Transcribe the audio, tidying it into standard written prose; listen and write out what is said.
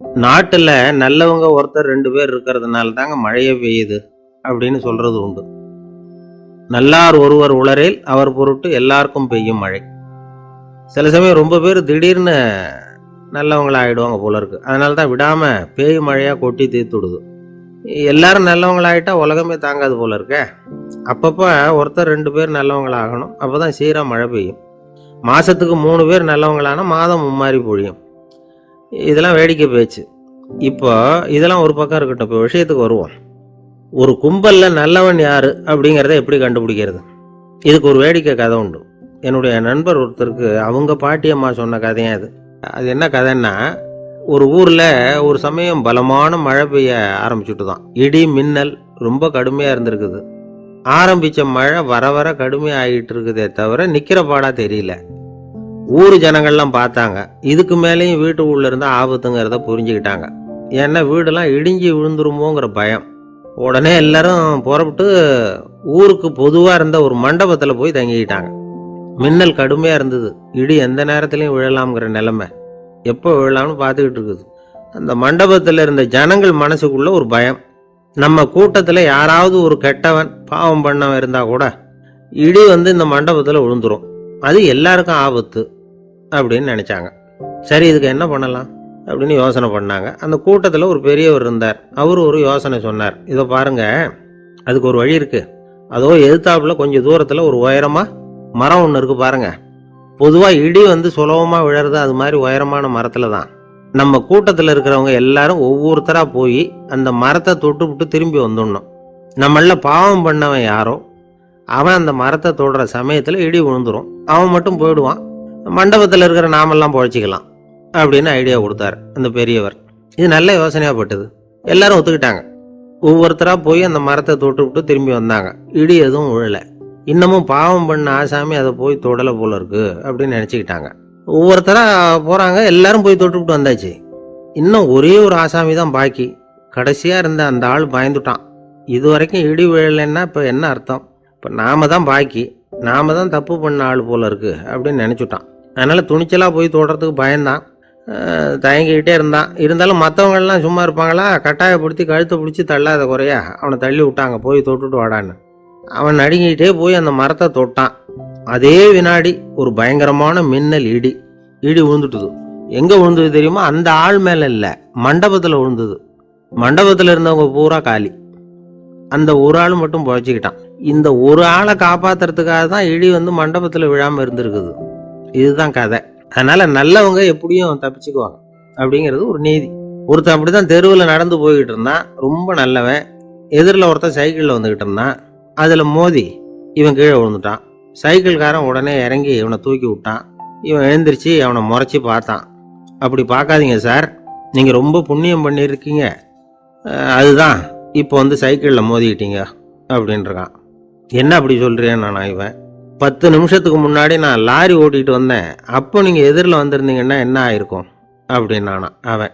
நாட்டுல நல்லவங்க ஒருத்தர் 2 பேர் இருக்கிறதுனால தாங்க மழையே பெய்யுது அப்படின்னு சொல்றது உண்டு. நல்லார் ஒருவர் உளரேல் அவர் பொருட்டு எல்லாருக்கும் பெய்யும் மழை. சில சமயம் ரொம்ப பேர் திடீர்னு நல்லவங்களா ஆயிடுவாங்க போல இருக்கு. அதனால தான் விடாம பேய் மழையா கொட்டி தீர்த்துடுது. எல்லாரும் நல்லவங்களாயிட்டா உலகமே தாங்காது போல இருக்க. அப்பப்ப ஒருத்தர் 2 பேர் நல்லவங்களாகணும். அப்பதான் சீரா மழை பெய்யும். மாசத்துக்கு 3 பேர் நல்லவங்களானா மாதம் மும்மாரி பொழியும். இதெல்லாம் வேடிக்கை பேச்சு. இப்போ இதெல்லாம் ஒரு பக்கம் இருக்கட்டும். இப்போ விஷயத்துக்கு வருவோம். ஒரு கும்பல்ல நல்லவன் யாரு அப்படிங்கிறத எப்படி கண்டுபிடிக்கிறது? இதுக்கு ஒரு வேடிக்கை கதை உண்டு. என்னுடைய நண்பர் ஒருத்தருக்கு அவங்க பாட்டியம்மா சொன்ன கதையா அது. அது என்ன கதைன்னா, ஒரு ஊர்ல ஒரு சமயம் பலமான மழை பெய்ய ஆரம்பிச்சுட்டு தான். இடி மின்னல் ரொம்ப கடுமையா இருந்திருக்குது. ஆரம்பிச்ச மழை வர வர கடுமையா ஆகிட்டு இருக்குதே தவிர நிக்கிற பாடா தெரியல. ஊர் ஜனங்கள்லாம் பார்த்தாங்க. இதுக்கு மேலேயும் வீட்டு உள்ள இருந்தா ஆபத்துங்கிறத புரிஞ்சுக்கிட்டாங்க. ஏன்னா வீடெல்லாம் இடிஞ்சி விழுந்துருமோங்கிற பயம். உடனே எல்லாரும் புறப்பட்டு ஊருக்கு பொதுவா இருந்த ஒரு மண்டபத்துல போய் தங்கிக்கிட்டாங்க. மின்னல் கடுமையா இருந்தது. இடி எந்த நேரத்திலையும் விழலாம்ங்கிற நிலைமை. எப்போ விழலாம்னு பார்த்துக்கிட்டு இருக்குது. அந்த மண்டபத்துல இருந்த ஜனங்கள் மனசுக்குள்ள ஒரு பயம். நம்ம கூட்டத்துல யாராவது ஒரு கெட்டவன் பாவம் பண்ணவன் இருந்தா கூட இடி இந்த மண்டபத்துல விழுந்துரும். அது எல்லாருக்கும் ஆபத்து அப்படின்னு நினைச்சாங்க. சரி, இதுக்கு என்ன பண்ணலாம் அப்படின்னு யோசனை பண்ணாங்க. அந்த கூட்டத்துல ஒரு பெரியவர் இருந்தார். அவரு ஒரு யோசனை சொன்னார். இதை பாருங்க, அதுக்கு ஒரு வழி இருக்கு. அதோ எதிர்த்தாப்புல கொஞ்சம் தூரத்துல ஒரு உயரமா மரம் ஒண்ணு இருக்கு பாருங்க. பொதுவா இடி சுலபமா விழறது அது மாதிரி உயரமான மரத்துல தான். நம்ம கூட்டத்துல இருக்கிறவங்க எல்லாரும் ஒவ்வொருத்தரா போய் அந்த மரத்தை தொட்டு விட்டு திரும்பி வந்துடணும். நம்மள பாவம் பண்ணவன் யாரோ அவன் அந்த மரத்தை தொடுற சமயத்துல இடி விழுந்துரும். அவன் மட்டும் போயிடுவான். மண்டபத்தில் இருக்கிற நாமெல்லாம் பொழைச்சிக்கலாம் அப்படின்னு ஐடியா கொடுத்தாரு அந்த பெரியவர். இது நல்ல யோசனையா பட்டது. எல்லாரும் ஒத்துக்கிட்டாங்க. ஒவ்வொருத்தரா போய் அந்த மரத்தை தொட்டு விட்டு திரும்பி வந்தாங்க. இடி எதுவும் விழல. இன்னமும் பாவம் பண்ண ஆசாமி அதை போய் தொடல போல இருக்கு அப்படின்னு நினைச்சுக்கிட்டாங்க. ஒவ்வொருத்தரா போறாங்க. எல்லாரும் போய் தொட்டு விட்டு வந்தாச்சு. இன்னும் ஒரே ஒரு ஆசாமி தான் பாக்கி. கடைசியா இருந்த அந்த ஆள் பயந்துட்டான். இது வரைக்கும் இடி விழலைன்னா இப்ப என்ன அர்த்தம்? இப்ப நாம தான் பாக்கி, நாம தான் தப்பு பண்ண ஆள் போல இருக்கு அப்படின்னு நினைச்சுட்டான். அதனால துணிச்சலா போய் தொடறதுக்கு பயந்தான். தயங்கிக்கிட்டே இருந்தான். இருந்தாலும் மற்றவங்கெல்லாம் சும்மா இருப்பாங்களா? கட்டாயப்படுத்தி கழுத்தை பிடிச்சி தள்ளாத குறையா அவனை தள்ளி விட்டாங்க. போய் தொட்டுட்டு வாடான்னு. அவன் நடுங்கிட்டே போய் அந்த மரத்தை தொட்டான். அதே வினாடி ஒரு பயங்கரமான மின்னல் இடி விழுந்துட்டுது. எங்க விழுந்தது தெரியுமா? அந்த ஆள் மேல இல்ல, மண்டபத்துல விழுந்தது. மண்டபத்துல இருந்தவங்க பூரா காலி. அந்த ஒரு ஆள் மட்டும் பொழைச்சிக்கிட்டான். இந்த ஒரு ஆளை காப்பாத்துறதுக்காக தான் இடி மண்டபத்துல விழாம இருந்திருக்குது. இதுதான் கதை. அதனால நல்லவங்க எப்படியும் தப்பிச்சுக்குவாங்க அப்படிங்கிறது ஒரு நீதி. ஒருத்தன் அப்படிதான் தெருவில் நடந்து போய்கிட்டு இருந்தான். ரொம்ப நல்லவன். எதிரில் ஒருத்தன் சைக்கிள்ல வந்துகிட்டு இருந்தான். அதுல மோதி இவன் கீழே விழுந்துட்டான். சைக்கிள்காரன் உடனே இறங்கி இவனை தூக்கி விட்டான். இவன் எழுந்திரிச்சு அவனை முறைச்சி பார்த்தான். அப்படி பார்க்காதீங்க சார், நீங்க ரொம்ப புண்ணியம் பண்ணியிருக்கீங்க. அதுதான் இப்போ சைக்கிள்ல மோதிக்கிட்டீங்க அப்படின்றான். என்ன அப்படி சொல்றேன் நானா? இவன் 10 நிமிஷத்துக்கு முன்னாடி நான் லாரி ஓட்டிட்டு வந்தேன். அப்போ நீங்க எதிரில் வந்திருந்தீங்கன்னா என்ன ஆயிருக்கும் அப்படின்னானா அவன்.